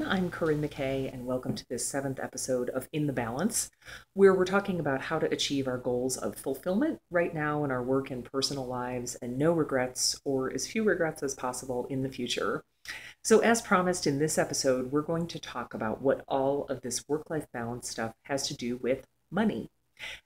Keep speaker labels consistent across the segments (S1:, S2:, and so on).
S1: I'm Corinne McKay, and welcome to this seventh episode of In the Balance, where we're talking about how to achieve our goals of fulfillment right now in our work and personal lives, and no regrets, or as few regrets as possible in the future. So, as promised in this episode, we're going to talk about what all of this work life balance stuff has to do with money.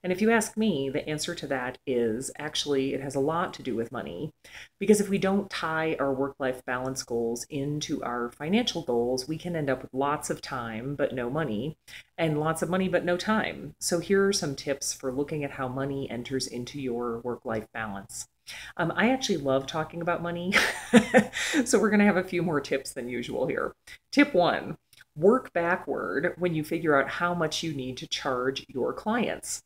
S1: And if you ask me, the answer to that is actually it has a lot to do with money. Because if we don't tie our work life balance goals into our financial goals, we can end up with lots of time but no money, and lots of money but no time. So here are some tips for looking at how money enters into your work life balance. I actually love talking about money. So we're going to have a few more tips than usual here. Tip one, work backward when you figure out how much you need to charge your clients.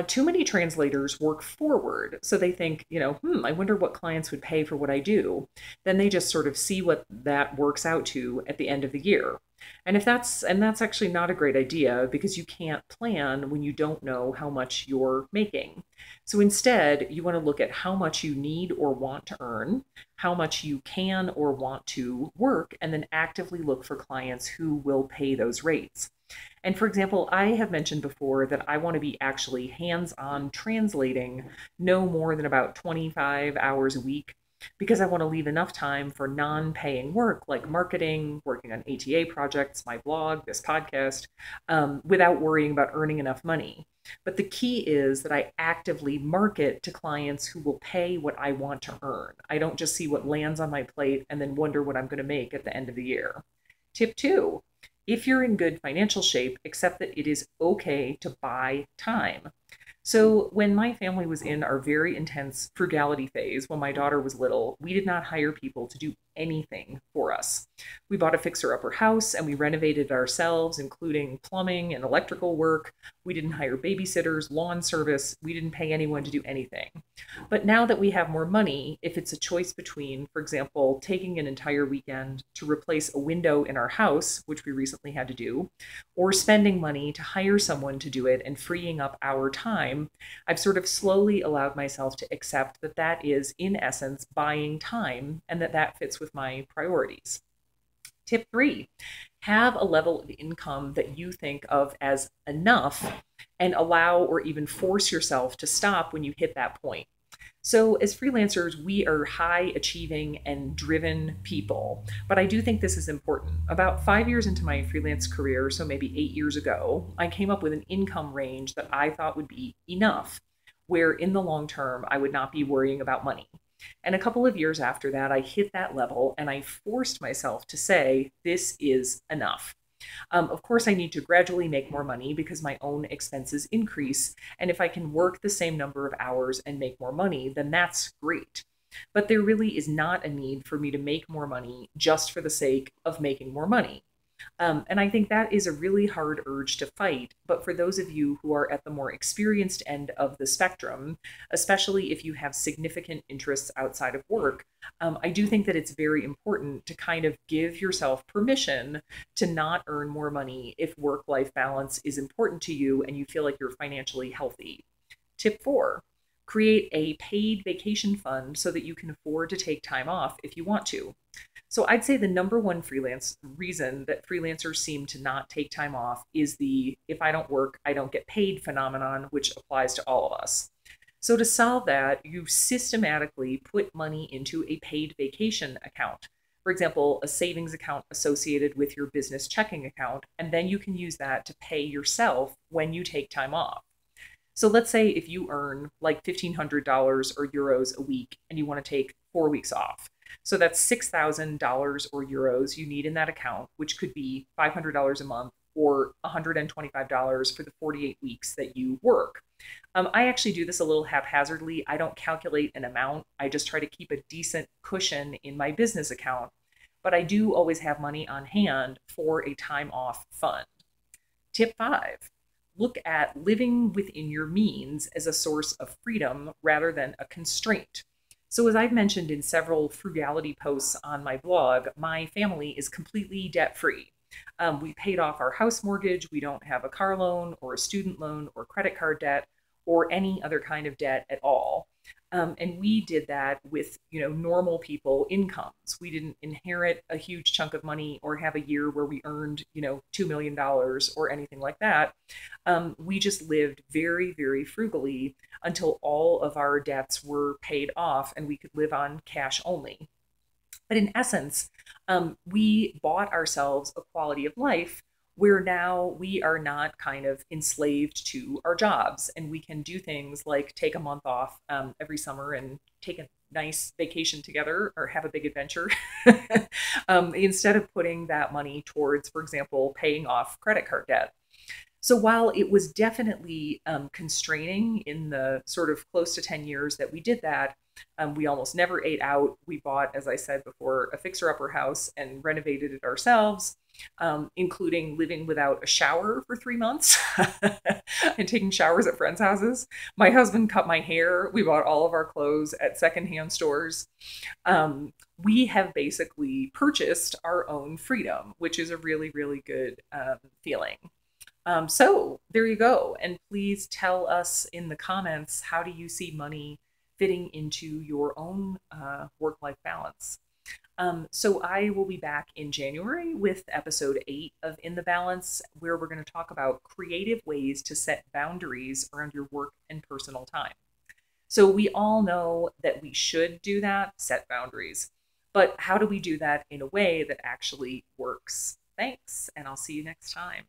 S1: Too many translators work forward. So they think, I wonder what clients would pay for what I do. Then they just sort of see what that works out to at the end of the year. And that's actually not a great idea because you can't plan when you don't know how much you're making. So instead, you want to look at how much you need or want to earn, how much you can or want to work, and then actively look for clients who will pay those rates. And for example, I have mentioned before that I want to be actually hands on translating no more than about 25 hours a week because I want to leave enough time for non paying work like marketing, working on ATA projects, my blog, this podcast, without worrying about earning enough money. But the key is that I actively market to clients who will pay what I want to earn. I don't just see what lands on my plate and then wonder what I'm going to make at the end of the year. Tip two, if you're in good financial shape, accept that it is okay to buy time. So, when my family was in our very intense frugality phase, when my daughter was little, we did not hire people to do anything for us. We bought a fixer upper house and we renovated it ourselves, including plumbing and electrical work. We didn't hire babysitters, lawn service. We didn't pay anyone to do anything. But now that we have more money, if it's a choice between, for example, taking an entire weekend to replace a window in our house, which we recently had to do, or spending money to hire someone to do it and freeing up our time, I've sort of slowly allowed myself to accept that that is, in essence, buying time and that fits with my priorities. Tip three, have a level of income that you think of as enough and allow or even force yourself to stop when you hit that point. So, as freelancers, we are high achieving and driven people. But I do think this is important. About 5 years into my freelance career, so maybe 8 years ago, I came up with an income range that I thought would be enough, where in the long term, I would not be worrying about money. And a couple of years after that, I hit that level and I forced myself to say, this is enough. Of course, I need to gradually make more money because my own expenses increase. And if I can work the same number of hours and make more money, then that's great. But there really is not a need for me to make more money just for the sake of making more money. And I think that is a really hard urge to fight. But for those of you who are at the more experienced end of the spectrum, especially if you have significant interests outside of work, I do think that it's very important to kind of give yourself permission to not earn more money if work life balance is important to you and you feel like you're financially healthy. Tip four, create a paid vacation fund so that you can afford to take time off if you want to. So I'd say the number one freelance reason that freelancers seem to not take time off is the if I don't work, I don't get paid phenomenon, which applies to all of us. So to solve that, you systematically put money into a paid vacation account. For example, a savings account associated with your business checking account, and then you can use that to pay yourself when you take time off. So let's say if you earn like $1,500 or euros a week and you want to take 4 weeks off. So that's $6,000 or euros you need in that account, which could be $500 a month or $125 for the 48 weeks that you work. I actually do this a little haphazardly. I don't calculate an amount. I just try to keep a decent cushion in my business account. But I do always have money on hand for a time off fund. Tip five, look at living within your means as a source of freedom rather than a constraint. So, as I've mentioned in several frugality posts on my blog, my family is completely debt free. We paid off our house mortgage. We don't have a car loan or a student loan or credit card debt or any other kind of debt at all. And we did that with, normal people incomes. We didn't inherit a huge chunk of money or have a year where we earned, $2 million or anything like that. We just lived very, very frugally until all of our debts were paid off and we could live on cash only. But in essence, we bought ourselves a quality of life where now we are not kind of enslaved to our jobs and we can do things like take a month off every summer and take a nice vacation together or have a big adventure instead of putting that money towards, for example, paying off credit card debt. So while it was definitely constraining in the sort of close to 10 years that we did that, we almost never ate out. We bought, as I said before, a fixer-upper house and renovated it ourselves, including living without a shower for 3 months and taking showers at friends' houses. My husband cut my hair. We bought all of our clothes at secondhand stores. We have basically purchased our own freedom, which is a really, really good feeling. So there you go. And please tell us in the comments, how do you see money fitting into your own work-life balance? So I will be back in January with episode 8 of In the Balance, where we're going to talk about creative ways to set boundaries around your work and personal time. So we all know that we should do that, set boundaries. But how do we do that in a way that actually works? Thanks, and I'll see you next time.